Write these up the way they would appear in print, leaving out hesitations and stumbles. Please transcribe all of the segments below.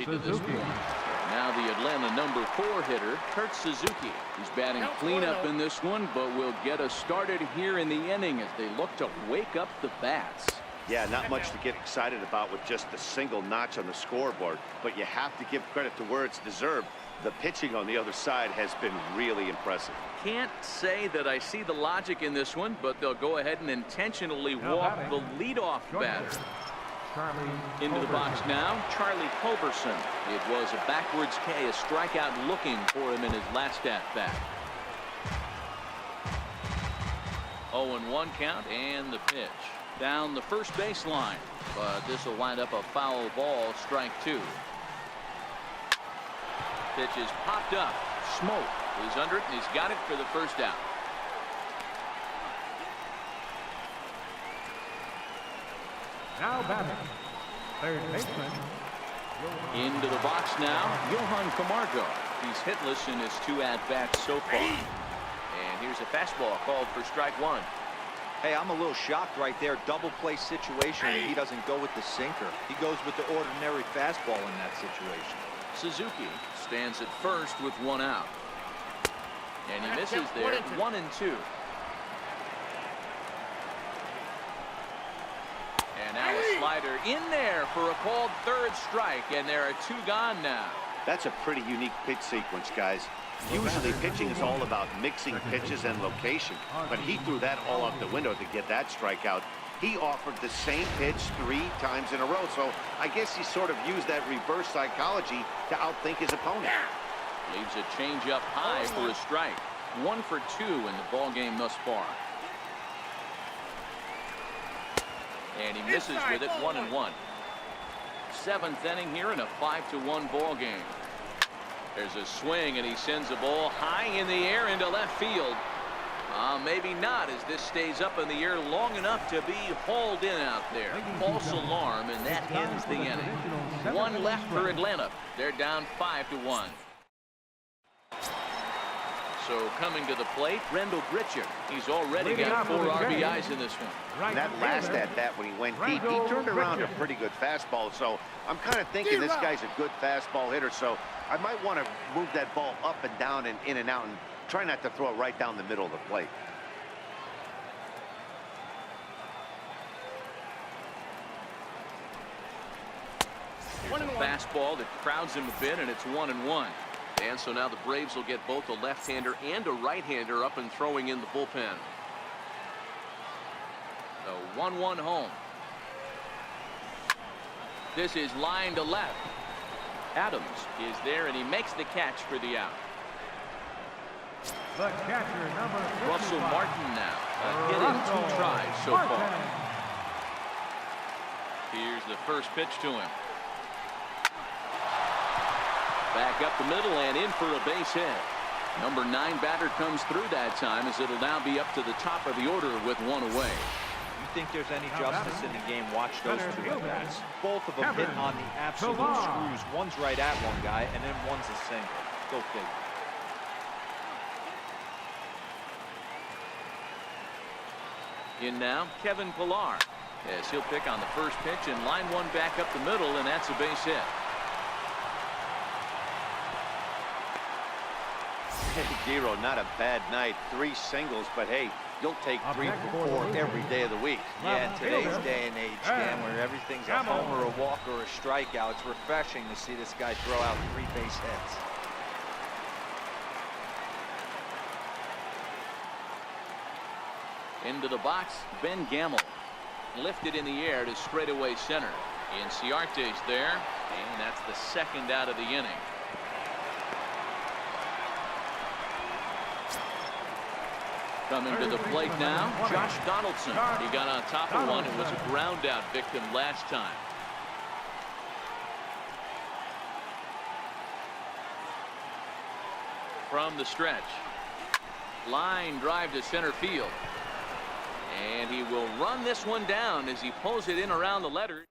delivery to this point. Now the Atlanta #4 hitter, Kurt Suzuki. He's batting cleanup in this one, but will get us started here in the inning as they look to wake up the bats. Yeah, not much to get excited about with just a single notch on the scoreboard, but you have to give credit to where it's deserved. The pitching on the other side has been really impressive. Can't say that I see the logic in this one, but they'll go ahead and intentionally walk the leadoff batter. Into the box now, Charlie Culberson. It was a backwards K, a strikeout looking for him in his last at-bat. 0-1 count and the pitch. Down the first baseline, but this will wind up a foul ball, strike 2. Pitch is popped up. Smoke is under it, and he's got it for the first out. Now batting, third baseman. Into the box now, Johan Camargo. He's hitless in his 2 at-bats so far. And here's a fastball called for strike 1. Hey, I'm a little shocked right there. Double play situation, and he doesn't go with the sinker. He goes with the ordinary fastball in that situation. Suzuki stands at first with 1 out. And he misses there, 1-2. And now a slider in there for a called third strike, and there are 2 gone now. That's a pretty unique pitch sequence, guys. Usually pitching is all about mixing pitches and location, but he threw that all out the window to get that strikeout. He offered the same pitch 3 times in a row, so I guess he sort of used that reverse psychology to outthink his opponent. Leaves a changeup high for a strike. 1 for 2 in the ball game thus far. And he misses with it, 1-1. 7th inning here in a 5-1 ball game. There's a swing, and he sends the ball high in the air into left field. Maybe not, as this stays up in the air long enough to be hauled in out there. False alarm, and that ends the inning. 1 left for Atlanta. They're down 5-1. So coming to the plate, Rendell Gritcher. He's already got 4 RBIs in this one. That last at-bat when he went deep, he turned around a pretty good fastball. So I'm kind of thinking this guy's a good fastball hitter. So I might want to move that ball up and down and in and out and try not to throw it right down the middle of the plate. Here's a fastball that crowds him a bit, and it's 1-1. And so now the Braves will get both a left-hander and a right-hander up and throwing in the bullpen. The 1-1 home. This is line to left. Adams is there, and he makes the catch for the out. The catcher, number 55. Russell Martin now. A hit in 2 tries so far. Here's the first pitch to him. Back up the middle and in for a base hit. Number 9 batter comes through that time, as it'll now be up to the top of the order with 1 away. You think there's any justice in the game? Watch those 2 at-bats. Both of them hit on the absolute screws. One's right at one guy, and then one's a single. Go figure. In now, Kevin Pillar, as he'll pick on the first pitch, and line 1 back up the middle, and that's a base hit. Hey, Giro, not a bad night. 3 singles, but hey, you'll take 3 for 4 every day of the week. Yeah, in today's day and age, Dan, where everything's a homer, a walk, or a strikeout, it's refreshing to see this guy throw out 3 base hits. Into the box, Ben Gamble. Lifted in the air to straightaway center. Inciarte's there, and that's the 2nd out of the inning. Coming to the plate now, Josh Donaldson. He got on top of one. It was a ground out victim last time. From the stretch. Line drive to center field. And he will run this one down as he pulls it in around the letters.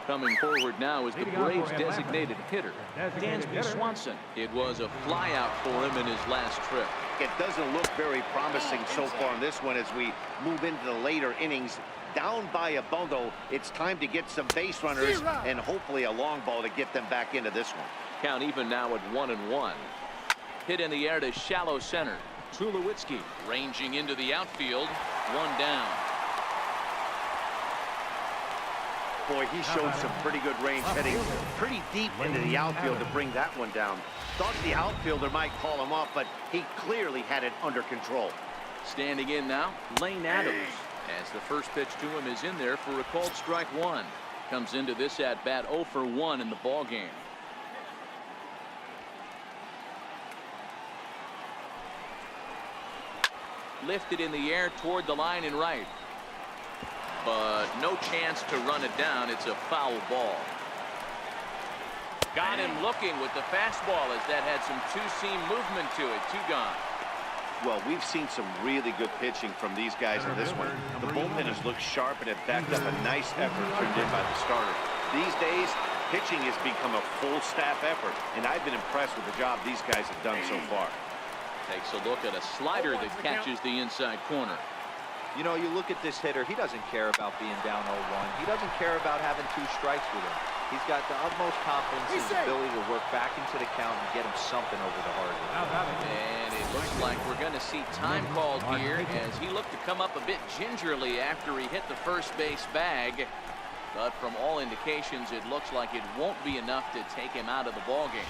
Coming forward now is the Braves' designated hitter, Dansby Swanson. It was a flyout for him in his last trip. It doesn't look very promising so far in this one as we move into the later innings. Down by a bundle, it's time to get some base runners and hopefully a long ball to get them back into this one. Count even now at 1-1. Hit in the air to shallow center. Tulowitzki ranging into the outfield. One down. Boy, he showed some pretty good range heading pretty deep into the outfield to bring that one down. Thought the outfielder might call him off, but he clearly had it under control. Standing in now, Lane Adams. As the first pitch to him is in there for a called strike one. Comes into this at bat 0 for 1 in the ball game. Lifted in the air toward the line and right. But no chance to run it down. It's a foul ball. Got him looking with the fastball as that had some two-seam movement to it. 2 gone. Well, we've seen some really good pitching from these guys in this one. The bullpen has looked sharp and have backed up a nice effort turned in by the starter. These days, pitching has become a full staff effort, and I've been impressed with the job these guys have done so far. Takes a look at a slider that catches the inside corner. You know, you look at this hitter, he doesn't care about being down 0-1. He doesn't care about having 2 strikes with him. He's got the utmost confidence in his ability to work back into the count and get him something over the hardwood. And it looks like we're going to see time called here as he looked to come up a bit gingerly after he hit the first base bag. But from all indications, it looks like it won't be enough to take him out of the ballgame.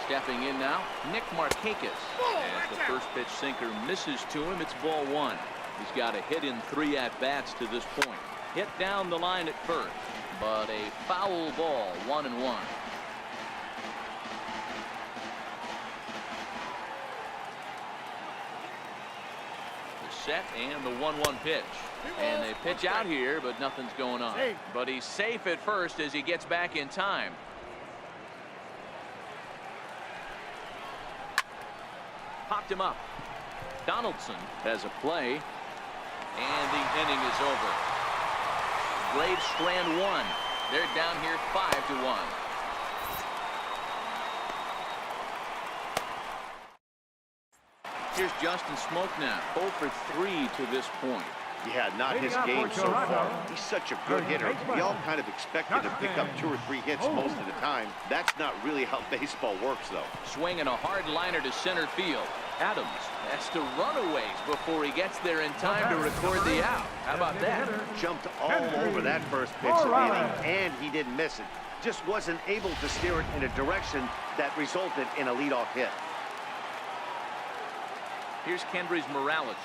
Stepping in now, Nick Markakis. As the first pitch sinker misses to him, it's ball 1. He's got a hit in 3 at-bats to this point. Hit down the line at first, but a foul ball, 1-1. The set and the 1-1 pitch. And they pitch out here, but nothing's going on. But he's safe at first as he gets back in time. Popped him up. Donaldson has a play, and the inning is over. Braves strand 1. They're down here 5-1. Here's Justin Smoke now, 0 for 3 to this point. Yeah, not his game so far. He's such a good hitter. We all kind of expected to pick up 2 or 3 hits most of the time. That's not really how baseball works, though. Swinging a hard liner to center field. Adams has to run a ways before he gets there in time to record the out. How about that? Jumped all over that first pitch of the inning, and he didn't miss it. Just wasn't able to steer it in a direction that resulted in a leadoff hit. Here's Kendrys Morales.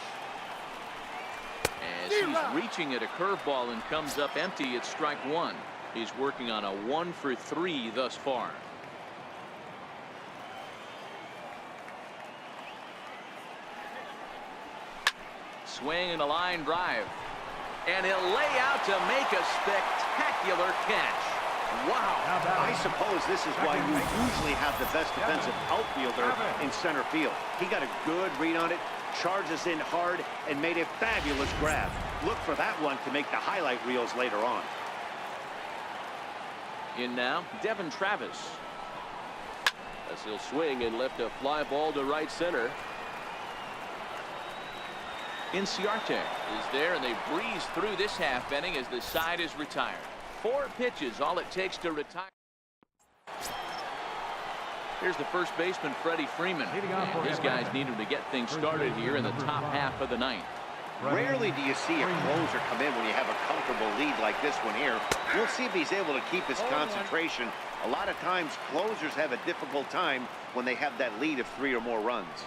As he's reaching at a curveball and comes up empty, it's strike 1. He's working on a 1 for 3 thus far. Swing and a line drive. And he'll lay out to make a spectacular catch. Wow. I suppose this is why you usually have the best defensive outfielder in center field. He got a good read on it, charges in hard, and made a fabulous grab. Look for that one to make the highlight reels later on. In now, Devin Travis. As he'll swing and lift a fly ball to right center. Inciarte is there, and they breeze through this half inning as the side is retired. 4 pitches, all it takes to retire. Here's the first baseman, Freddie Freeman. And his guys need him to get things started here in the top half of the 9th. Rarely do you see a closer come in when you have a comfortable lead like this one here. We'll see if he's able to keep his concentration. A lot of times, closers have a difficult time when they have that lead of 3 or more runs.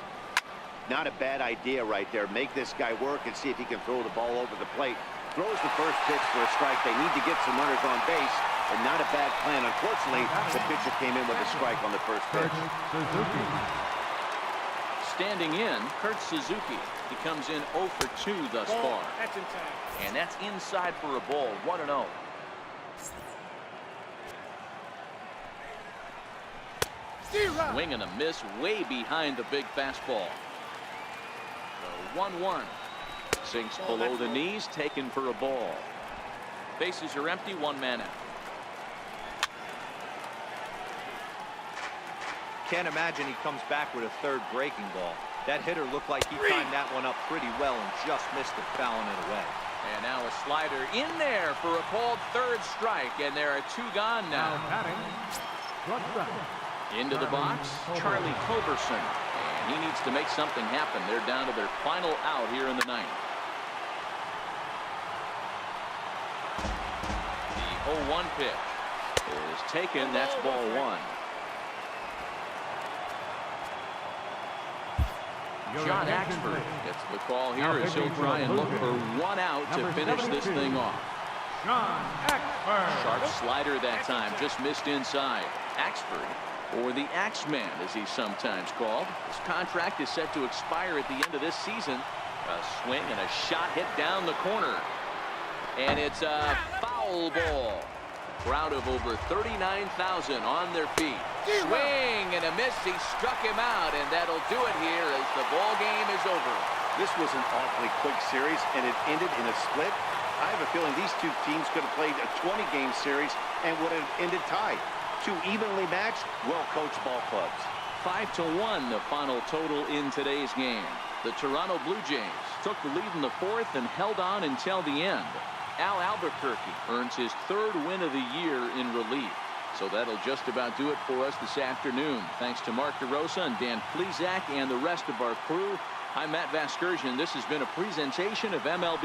Not a bad idea right there. Make this guy work and see if he can throw the ball over the plate. Throws the first pitch for a strike. They need to get some runners on base, and not a bad plan. Unfortunately, the pitcher came in with a strike on the first pitch. Standing in, Kurt Suzuki. He comes in 0 for 2 thus far. And that's inside for a ball, 1-0. Swing and a miss way behind the big fastball. So 1-1. Sinks below the knees, taken for a ball. Bases are empty, 1 man out. Can't imagine he comes back with a 3rd breaking ball. That hitter looked like he timed that one up pretty well and just missed it, fouling it away. And now a slider in there for a called third strike, and there are 2 gone now. Now batting, shortstop. Into the box, Charlie Culberson. And he needs to make something happen. They're down to their final out here in the 9th. The 0-1 pitch is taken. That's ball 1. John Axford gets the call here as he'll try and look for 1 out to finish this thing off. John Axford. Sharp slider that time, just missed inside. Axford, or the Axeman as he's sometimes called. His contract is set to expire at the end of this season. A swing and a shot hit down the corner. And it's a foul ball. Crowd of over 39,000 on their feet. Swing and a miss. He struck him out, and that'll do it here as the ball game is over. This was an awfully quick series, and it ended in a split. I have a feeling these 2 teams could have played a 20-game series and would have ended tied. 2 evenly matched, well-coached ball clubs. 5-1 the final total in today's game. The Toronto Blue Jays took the lead in the 4th and held on until the end. Al Albuquerque earns his 3rd win of the year in relief. So that'll just about do it for us this afternoon. Thanks to Mark DeRosa and Dan Plesac and the rest of our crew. I'm Matt Vasgersian. This has been a presentation of MLB.